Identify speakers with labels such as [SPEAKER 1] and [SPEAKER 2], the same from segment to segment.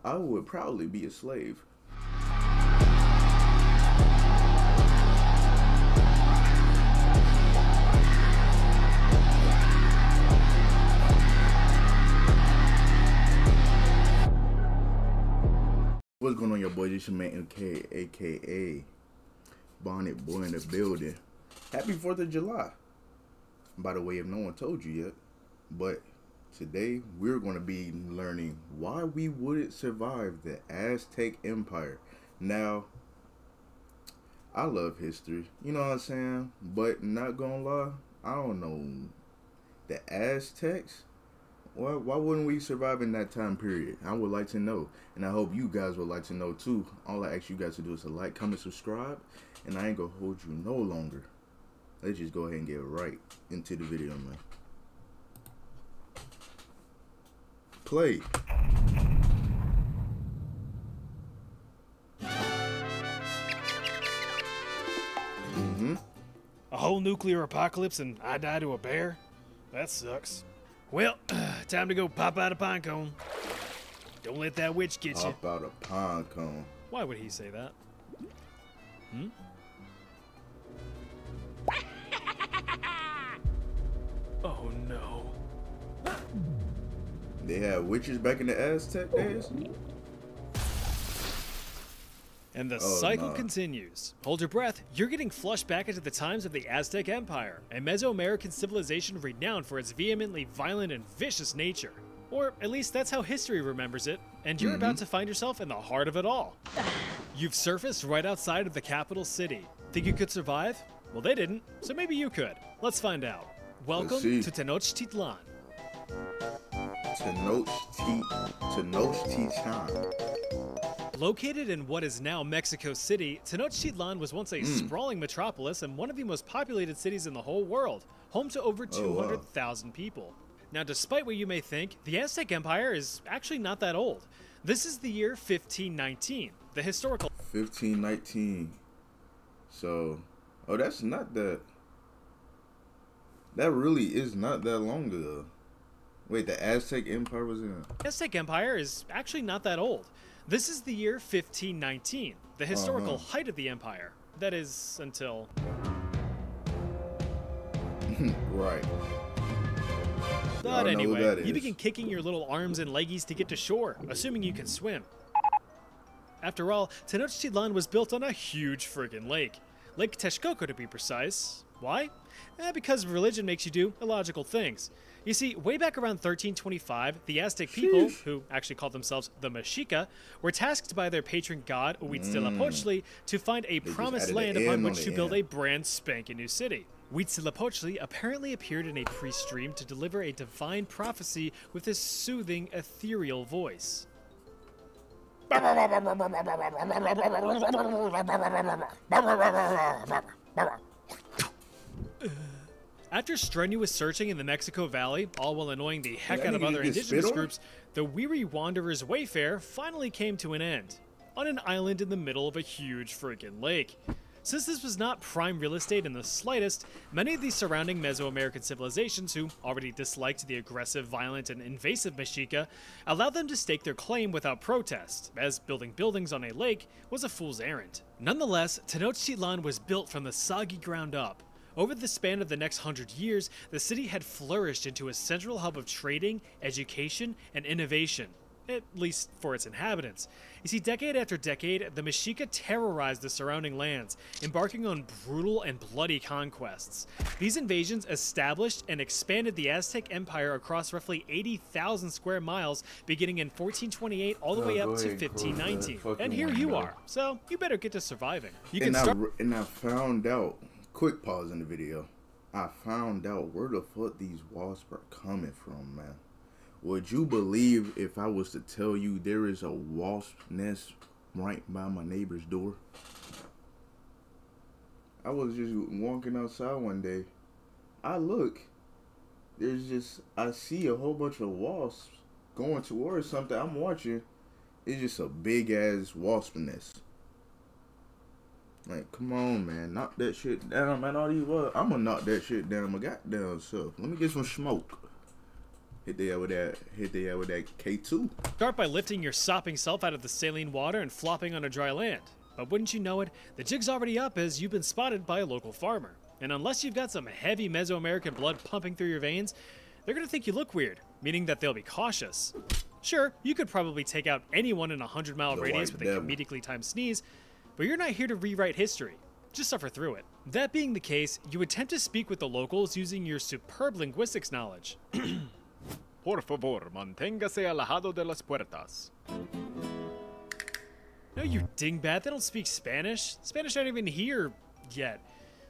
[SPEAKER 1] I would proudly be a slave. What's going on, your boy? This your man MK, aka Bonnet Boy in the building. Happy 4th of July. By the way, if no one told you yet, but today we're going to be learning why we wouldn't survive the Aztec Empire. Now, I love history, you know what I'm saying? But not gonna lie, I don't know. The Aztecs? Why wouldn't we survive in that time period? I would like to know, and I hope you guys would like to know too. All I ask you guys to do is to like, comment, subscribe, and I ain't gonna hold you no longer. Let's just go ahead and get right into the video, man. Play.
[SPEAKER 2] A whole nuclear apocalypse and I die to a bear? That sucks. Well, time to go pop out a pine cone. Don't let that witch get you.
[SPEAKER 1] Pop out a pine cone.
[SPEAKER 2] Why would he say that? Oh no.
[SPEAKER 1] They had witches back in the Aztec days?
[SPEAKER 2] And the cycle continues. Hold your breath. You're getting flushed back into the times of the Aztec Empire, a Mesoamerican civilization renowned for its vehemently violent and vicious nature. Or at least that's how history remembers it, and you're about to find yourself in the heart of it all. You've surfaced right outside of the capital city. Think you could survive? Well, they didn't, so maybe you could. Let's find out. Welcome to Tenochtitlan.
[SPEAKER 1] Tenochtitlan.
[SPEAKER 2] Located in what is now Mexico City, Tenochtitlan was once a sprawling metropolis and one of the most populated cities in the whole world, home to over 200,000 people. Now, despite what you may think, the Aztec Empire is actually not that old. This is the year 1519, the historical
[SPEAKER 1] 1519. So, that's not that. That really is not that long ago. Wait, the Aztec Empire was in.
[SPEAKER 2] Aztec Empire is actually not that old. This is the year 1519, the historical height of the empire. That is, until...
[SPEAKER 1] Right.
[SPEAKER 2] But anyway, you begin kicking your little arms and leggies to get to shore, assuming you can swim. After all, Tenochtitlan was built on a huge friggin' lake. Lake Texcoco to be precise. Why? Because religion makes you do illogical things. You see, way back around 1325, the Aztec people, who actually called themselves the Mexica, were tasked by their patron god, Huitzilopochtli, to find a promised land upon which to build a brand spanking new city. Huitzilopochtli apparently appeared in a priest dream to deliver a divine prophecy with his soothing, ethereal voice. After strenuous searching in the Mexico Valley, all while annoying the heck out of other indigenous groups, the weary wanderer's wayfare finally came to an end, on an island in the middle of a huge friggin' lake. Since this was not prime real estate in the slightest, many of the surrounding Mesoamerican civilizations who already disliked the aggressive, violent, and invasive Mexica allowed them to stake their claim without protest, as building buildings on a lake was a fool's errand. Nonetheless, Tenochtitlan was built from the soggy ground up. Over the span of the next 100 years, the city had flourished into a central hub of trading, education, and innovation, at least for its inhabitants. You see, decade after decade, the Mexica terrorized the surrounding lands, embarking on brutal and bloody conquests. These invasions established and expanded the Aztec Empire across roughly 80,000 square miles, beginning in 1428 all the way up to 1519. And here you are, so you better get to surviving. You can
[SPEAKER 1] and I found out. Quick pause in the video. I found out where the fuck these wasps are coming from, man. Would you believe if I was to tell you there is a wasp nest right by my neighbor's door? I was just walking outside one day. I look. I see a whole bunch of wasps going towards something I'm watching. It's just a big ass wasp nest. Like, come on, man. Knock that shit down, man. All these was. I'm gonna knock that shit down my goddamn self. Let me get some smoke. Hit the with that K2.
[SPEAKER 2] Start by lifting your sopping self out of the saline water and flopping onto dry land. But wouldn't you know it, the jig's already up as you've been spotted by a local farmer. And unless you've got some heavy Mesoamerican blood pumping through your veins, they're gonna think you look weird, meaning that they'll be cautious. Sure, you could probably take out anyone in a 100-mile radius with a comedically timed sneeze, but you're not here to rewrite history. Just suffer through it. That being the case, you attempt to speak with the locals using your superb linguistics knowledge.
[SPEAKER 3] Por favor, manténgase alejado de las puertas.
[SPEAKER 2] No, you dingbat, they don't speak Spanish. Spanish aren't even here yet.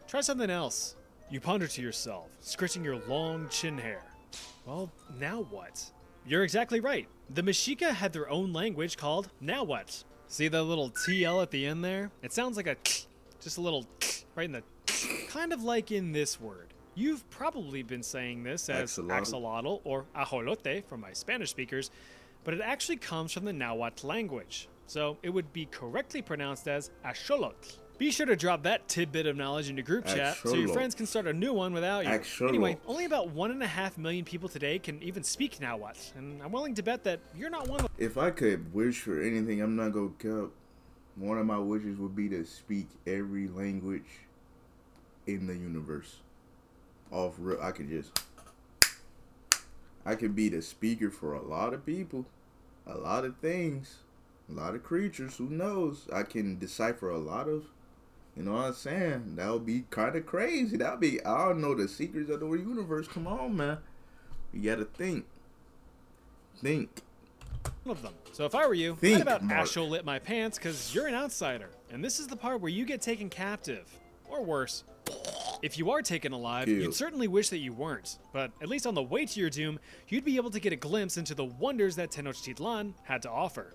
[SPEAKER 2] Try something else. You ponder to yourself, scratching your long chin hair. Well, now what? You're exactly right. The Mexica had their own language called now what? See that little TL at the end there? It sounds like a just a little right in the kind of like in this word. You've probably been saying this as axolotl or ajolote from my Spanish speakers, but it actually comes from the Nahuatl language. So it would be correctly pronounced as axolotl. Be sure to drop that tidbit of knowledge into group chat so your friends can start a new one without you. Anyway, only about 1.5 million people today can even speak Nahuatl, and I'm willing to bet that you're not one of them.
[SPEAKER 1] If I could wish for anything, I'm not gonna count. One of my wishes would be to speak every language in the universe. Off real, I could be the speaker for a lot of people, a lot of things, a lot of creatures. Who knows? I can decipher a lot of. You know what I'm saying? That would be kind of crazy. That would be, I don't know the secrets of the universe. Come on, man. You gotta think. Think.
[SPEAKER 2] Of them. So if I were you, I'd about Ashel lit my pants because you're an outsider. And this is the part where you get taken captive. Or worse. If you are taken alive, you'd certainly wish that you weren't. But at least on the way to your doom, you'd be able to get a glimpse into the wonders that Tenochtitlan had to offer.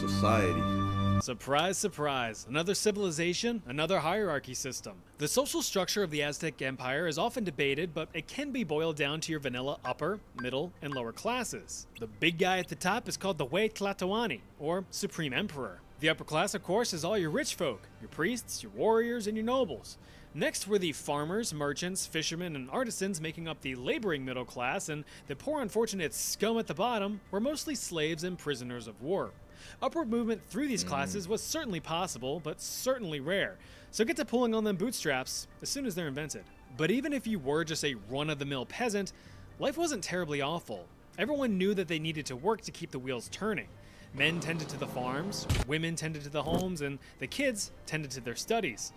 [SPEAKER 1] Society.
[SPEAKER 2] Surprise, surprise. Another civilization, another hierarchy system. The social structure of the Aztec Empire is often debated, but it can be boiled down to your vanilla upper, middle, and lower classes. The big guy at the top is called the Tlatoani, or Supreme Emperor. The upper class, of course, is all your rich folk, your priests, your warriors, and your nobles. Next were the farmers, merchants, fishermen, and artisans making up the laboring middle class, and the poor unfortunate scum at the bottom were mostly slaves and prisoners of war. Upward movement through these classes was certainly possible, but certainly rare, so get to pulling on them bootstraps as soon as they're invented. But even if you were just a run-of-the-mill peasant, life wasn't terribly awful. Everyone knew that they needed to work to keep the wheels turning. Men tended to the farms, women tended to the homes, and the kids tended to their studies.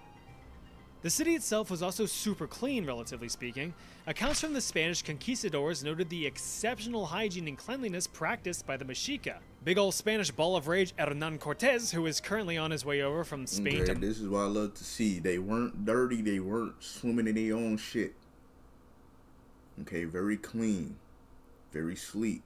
[SPEAKER 2] The city itself was also super clean, relatively speaking. Accounts from the Spanish conquistadors noted the exceptional hygiene and cleanliness practiced by the Mexica. Big ol' Spanish ball of rage Hernan Cortez, who is currently on his way over from Spain to...
[SPEAKER 1] This is what I love to see. They weren't dirty, they weren't swimming in their own shit. Okay, very clean, very sleek.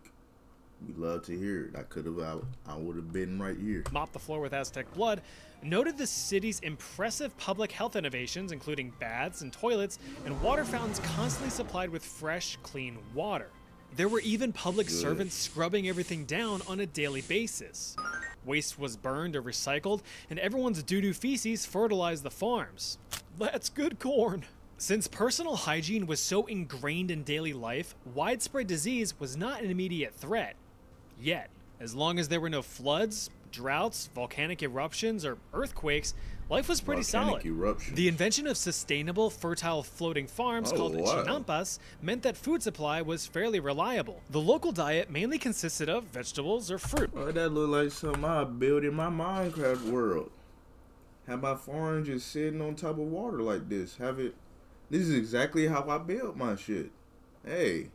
[SPEAKER 1] We love to hear it. I would have been right here.
[SPEAKER 2] Mopped the floor with Aztec blood, noted the city's impressive public health innovations, including baths and toilets, and water fountains constantly supplied with fresh, clean water. There were even public servants scrubbing everything down on a daily basis. Waste was burned or recycled, and everyone's doo-doo feces fertilized the farms. That's good corn. Since personal hygiene was so ingrained in daily life, widespread disease was not an immediate threat. Yet, as long as there were no floods, droughts, volcanic eruptions, or earthquakes, life was pretty solid. The invention of sustainable, fertile floating farms called chinampas meant that food supply was fairly reliable. The local diet mainly consisted of vegetables or fruit.
[SPEAKER 1] Oh, that look like something I built in my Minecraft world. Have my farm just sitting on top of water like this. This is exactly how I built my shit. Hey,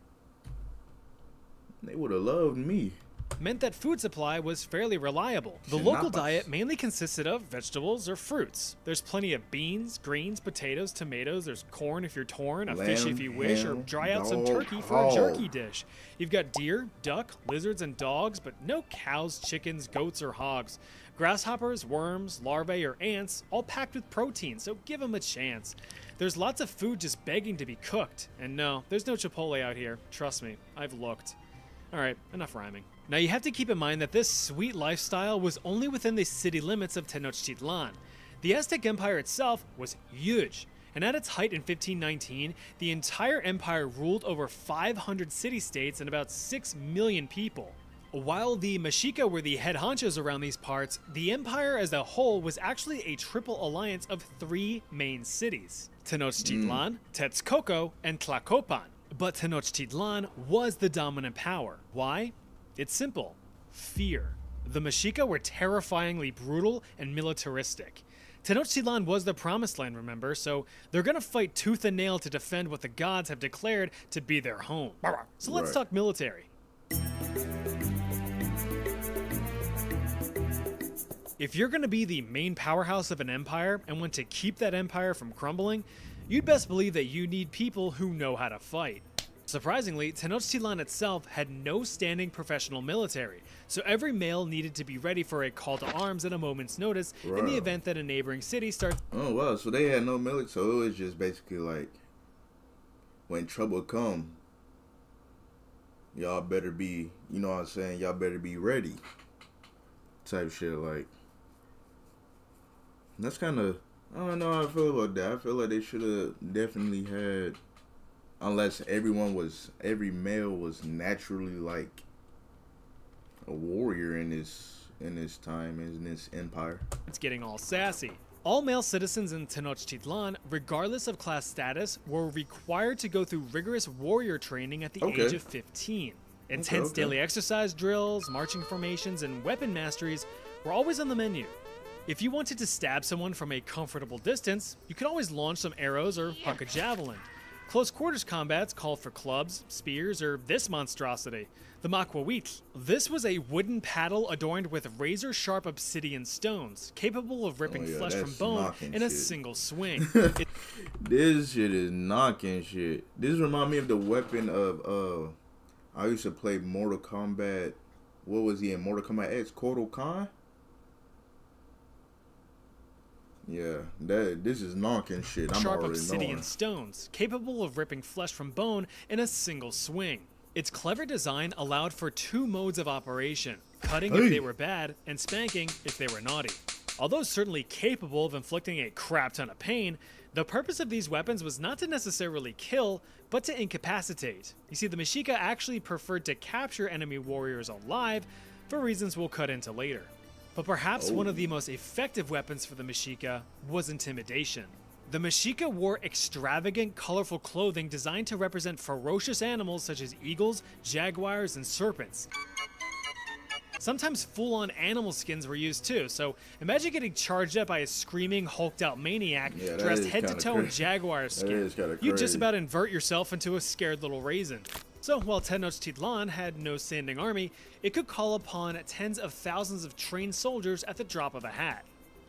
[SPEAKER 1] they would have loved me.
[SPEAKER 2] Meant that food supply was fairly reliable. The local diet mainly consisted of vegetables or fruits. There's plenty of beans, greens, potatoes, tomatoes, there's corn if you're torn, a fish if you wish, or dry out some turkey for a jerky dish. You've got deer, duck, lizards, and dogs, but no cows, chickens, goats, or hogs. Grasshoppers, worms, larvae, or ants, all packed with protein, so give them a chance. There's lots of food just begging to be cooked. And no, there's no Chipotle out here. Trust me, I've looked. Alright, enough rhyming. Now you have to keep in mind that this sweet lifestyle was only within the city limits of Tenochtitlan. The Aztec Empire itself was huge. and at its height in 1519, the entire empire ruled over 500 city-states and about 6 million people. While the Mexica were the head honchos around these parts, the empire as a whole was actually a triple alliance of 3 main cities: Tenochtitlan, Texcoco, and Tlacopan. But Tenochtitlan was the dominant power. Why? It's simple: fear. The Mexica were terrifyingly brutal and militaristic. Tenochtitlan was the promised land, remember, so they're gonna fight tooth and nail to defend what the gods have declared to be their home. So let's talk military. If you're going to be the main powerhouse of an empire and want to keep that empire from crumbling, you'd best believe that you need people who know how to fight. Surprisingly, Tenochtitlan itself had no standing professional military, so every male needed to be ready for a call to arms at a moment's notice in the event that a neighboring city starts.
[SPEAKER 1] Oh wow, so they had no military, so it was just basically like, when trouble come, y'all better be, you know what I'm saying, y'all better be ready type shit. Like, that's kind of, I don't know how I feel about that. I feel like they should have definitely had, unless every male was naturally like a warrior in this time, in this empire.
[SPEAKER 2] It's getting all sassy. All male citizens in Tenochtitlan, regardless of class status, were required to go through rigorous warrior training at the age of 15. Intense daily exercise drills, marching formations, and weapon masteries were always on the menu. If you wanted to stab someone from a comfortable distance, you could always launch some arrows or huck a javelin. Close quarters combats called for clubs, spears, or this monstrosity, the maquawitl. This was a wooden paddle adorned with razor-sharp obsidian stones, capable of ripping flesh from bone in a single swing.
[SPEAKER 1] This shit is knocking shit. This reminds me of the weapon of, I used to play Mortal Kombat. What was he in Mortal Kombat X? Kotal Khan? Yeah, this is knocking shit. I'm
[SPEAKER 2] Sharp
[SPEAKER 1] already
[SPEAKER 2] obsidian
[SPEAKER 1] knowing.
[SPEAKER 2] stones, capable of ripping flesh from bone in a single swing. Its clever design allowed for 2 modes of operation: cutting if they were bad, and spanking if they were naughty. Although certainly capable of inflicting a crap ton of pain, the purpose of these weapons was not to necessarily kill, but to incapacitate. You see, the Mexica actually preferred to capture enemy warriors alive, for reasons we'll cut into later. But perhaps one of the most effective weapons for the Mexica was intimidation. The Mexica wore extravagant, colorful clothing designed to represent ferocious animals such as eagles, jaguars, and serpents. Sometimes full-on animal skins were used too, so imagine getting charged up by a screaming, hulked-out maniac dressed head-to-toe in jaguar skin. You'd just about invert yourself into a scared little raisin. So while Tenochtitlan had no standing army, it could call upon tens of thousands of trained soldiers at the drop of a hat.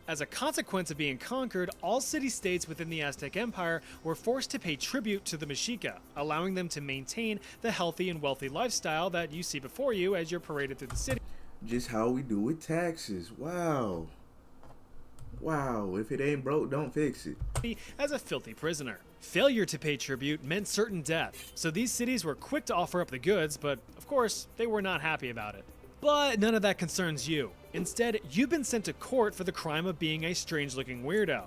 [SPEAKER 2] As a consequence of being conquered, all city-states within the Aztec Empire were forced to pay tribute to the Mexica, allowing them to maintain the healthy and wealthy lifestyle that you see before you as you're paraded through the city.
[SPEAKER 1] Just how we do with taxes. Wow. Wow, if it ain't broke, don't fix it.
[SPEAKER 2] As a filthy prisoner. Failure to pay tribute meant certain death, so these cities were quick to offer up the goods, but of course, they were not happy about it. But none of that concerns you. Instead, you've been sent to court for the crime of being a strange-looking weirdo.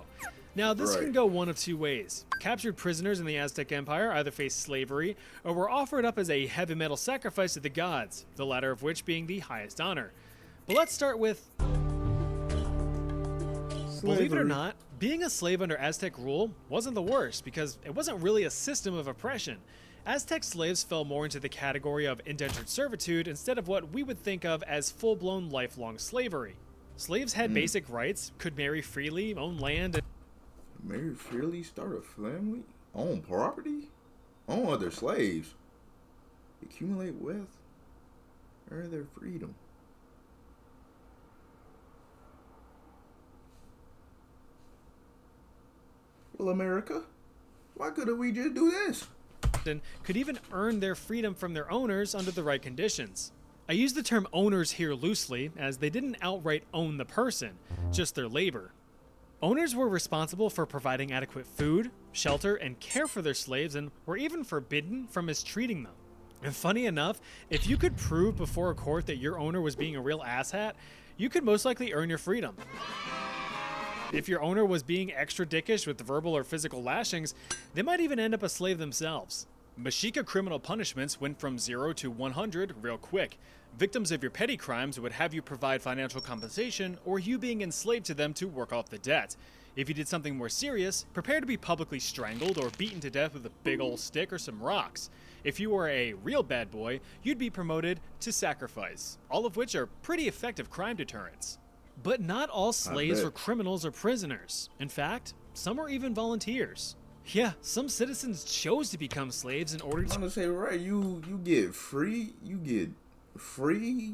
[SPEAKER 2] Now, this can go one of 2 ways. Captured prisoners in the Aztec Empire either faced slavery or were offered up as a heavy metal sacrifice to the gods, the latter of which being the highest honor. But let's start with slavery. Believe it or not, being a slave under Aztec rule wasn't the worst, because it wasn't really a system of oppression. Aztec slaves fell more into the category of indentured servitude instead of what we would think of as full-blown lifelong slavery. Slaves had basic rights, could marry freely, own land, and
[SPEAKER 1] marry freely, start a family, own property, own other slaves, accumulate wealth, earn their freedom. Well, America, why couldn't we just do this?
[SPEAKER 2] and could even earn their freedom from their owners under the right conditions. I use the term owners here loosely, as they didn't outright own the person, just their labor. Owners were responsible for providing adequate food, shelter, and care for their slaves, and were even forbidden from mistreating them. And funny enough, if you could prove before a court that your owner was being a real asshat, you could most likely earn your freedom. If your owner was being extra dickish with verbal or physical lashings, they might even end up a slave themselves. Mexica criminal punishments went from 0 to 100 real quick. Victims of your petty crimes would have you provide financial compensation or you being enslaved to them to work off the debt. If you did something more serious, prepare to be publicly strangled or beaten to death with a big old stick or some rocks. If you were a real bad boy, you'd be promoted to sacrifice, all of which are pretty effective crime deterrents. But not all slaves were criminals or prisoners. In fact, some were even volunteers. Yeah, some citizens chose to become slaves in order to—
[SPEAKER 1] I'm gonna say, right, you get free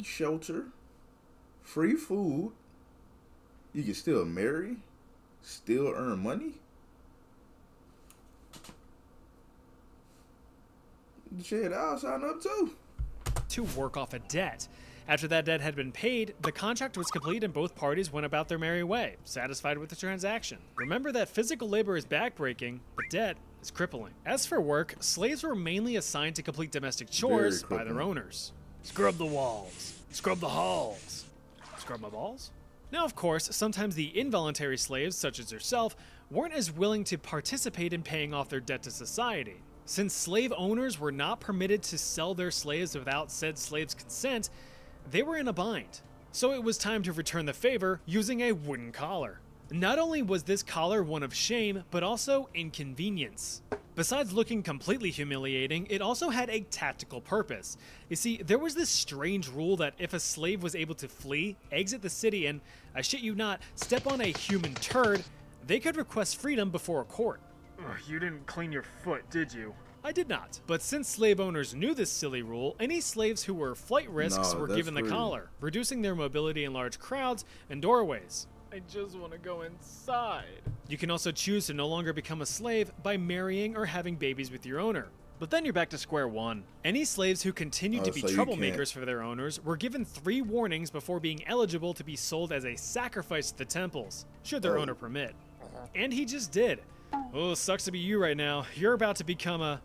[SPEAKER 1] shelter, free food, you can still marry, still earn money. Shit, I'll sign up too.
[SPEAKER 2] To work off a debt. After that debt had been paid, the contract was complete and both parties went about their merry way, satisfied with the transaction. Remember that physical labor is backbreaking, but debt is crippling. As for work, slaves were mainly assigned to complete domestic chores by their owners. Scrub the walls, scrub the halls, scrub my balls? Now, of course, sometimes the involuntary slaves, such as yourself, weren't as willing to participate in paying off their debt to society. Since slave owners were not permitted to sell their slaves without said slave's consent, they were in a bind. So it was time to return the favor using a wooden collar. Not only was this collar one of shame, but also inconvenience. Besides looking completely humiliating, it also had a tactical purpose. You see, there was this strange rule that if a slave was able to flee, exit the city, and, I shit you not, step on a human turd, they could request freedom before a court.
[SPEAKER 3] Ugh, you didn't clean your foot, did you?
[SPEAKER 2] I did not. But since slave owners knew this silly rule, any slaves who were flight risks were given the collar, reducing their mobility in large crowds and doorways.
[SPEAKER 3] I just want to go inside.
[SPEAKER 2] You can also choose to no longer become a slave by marrying or having babies with your owner. But then you're back to square one. Any slaves who continued to be troublemakers for their owners were given 3 warnings before being eligible to be sold as a sacrifice to the temples, should their owner permit. And he just did. Oh, sucks to be you right now. You're about to become a—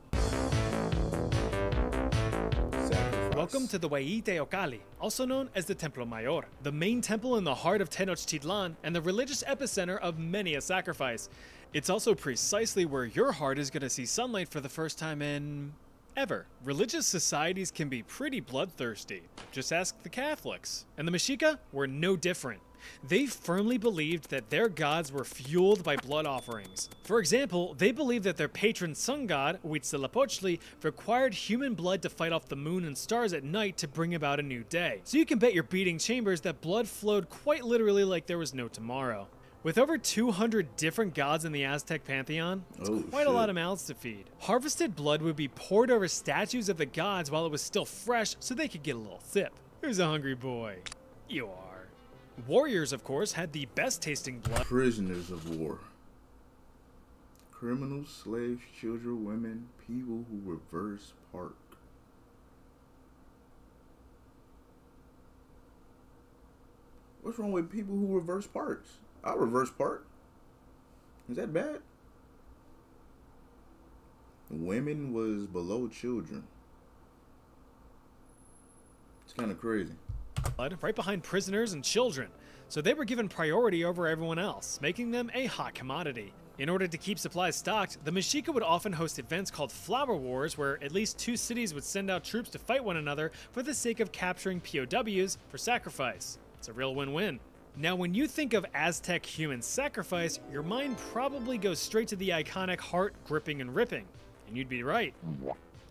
[SPEAKER 2] Welcome to the Huayite Ocali, also known as the Templo Mayor, the main temple in the heart of Tenochtitlan and the religious epicenter of many a sacrifice. It's also precisely where your heart is going to see sunlight for the first time in— ever. Religious societies can be pretty bloodthirsty. Just ask the Catholics. And the Mexica were no different. They firmly believed that their gods were fueled by blood offerings. For example, they believed that their patron sun god, Huitzilopochtli, required human blood to fight off the moon and stars at night to bring about a new day. So you can bet your beating chambers that blood flowed quite literally like there was no tomorrow. With over 200 different gods in the Aztec pantheon, it's quite a lot of mouths to feed. Harvested blood would be poured over statues of the gods while it was still fresh so they could get a little sip. Who's a hungry boy? You are. Warriors, of course, had the best tasting blood.
[SPEAKER 1] Prisoners of war. Criminals, slaves, children, women, people who reverse park. What's wrong with people who reverse parks? I'll reverse park. Is that bad? Women was below children. It's kind of crazy.
[SPEAKER 2] Right behind prisoners and children, so they were given priority over everyone else, making them a hot commodity. In order to keep supplies stocked, the Mexica would often host events called flower wars where at least 2 cities would send out troops to fight one another for the sake of capturing POWs for sacrifice. It's a real win-win. Now, when you think of Aztec human sacrifice, your mind probably goes straight to the iconic heart gripping and ripping, and you'd be right.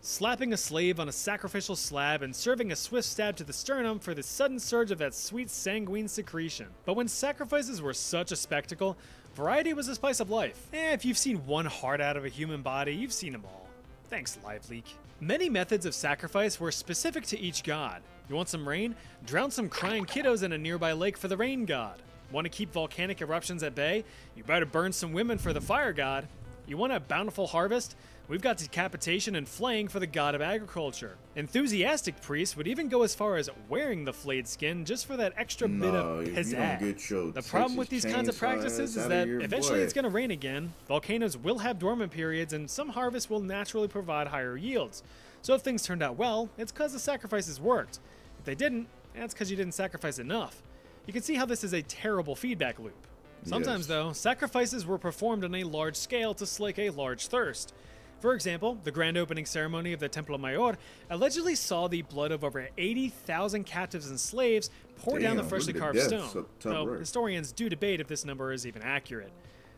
[SPEAKER 2] Slapping a slave on a sacrificial slab and serving a swift stab to the sternum for the sudden surge of that sweet sanguine secretion. But when sacrifices were such a spectacle, variety was the spice of life. If you've seen one heart out of a human body, you've seen them all. Thanks, LiveLeak. Many methods of sacrifice were specific to each god. You want some rain? Drown some crying kiddos in a nearby lake for the rain god. Want to keep volcanic eruptions at bay? You better burn some women for the fire god. You want a bountiful harvest? We've got decapitation and flaying for the god of agriculture. Enthusiastic priests would even go as far as wearing the flayed skin just for that extra bit of pizzazz. The problem with these kinds of practices is that eventually it's going to rain again, volcanoes will have dormant periods, and some harvests will naturally provide higher yields. So if things turned out well, it's because the sacrifices worked. If they didn't, that's because you didn't sacrifice enough. You can see how this is a terrible feedback loop. Sometimes, though, sacrifices were performed on a large scale to slake a large thirst. For example, the grand opening ceremony of the Templo Mayor allegedly saw the blood of over 80,000 captives and slaves pour down the freshly carved stone, though historians do debate if this number is even accurate.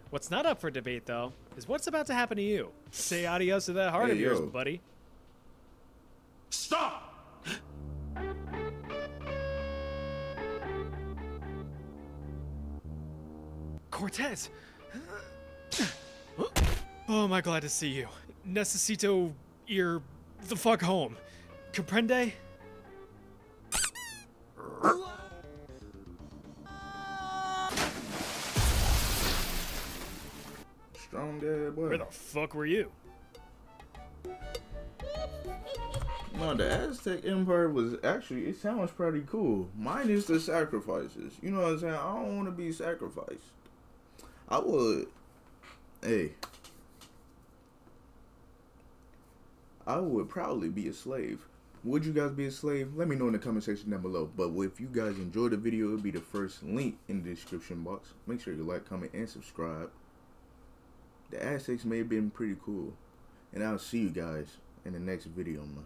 [SPEAKER 2] What's not up for debate, though, is what's about to happen to you. Say adios to that heart of yours, buddy.
[SPEAKER 4] Stop!
[SPEAKER 2] Cortez! Oh, am I glad to see you. Necesito ir the fuck home. Comprende?
[SPEAKER 1] Strong dad, boy.
[SPEAKER 2] Where the fuck were you?
[SPEAKER 1] No, the Aztec Empire was actually, it sounds pretty cool. Minus the sacrifices. You know what I'm saying? I don't want to be sacrificed. I would, I would probably be a slave. Would you guys be a slave? Let me know in the comment section down below. But if you guys enjoyed the video, it'll be the first link in the description box. Make sure you like, comment, and subscribe. The Aztecs may have been pretty cool. And I'll see you guys in the next video, man.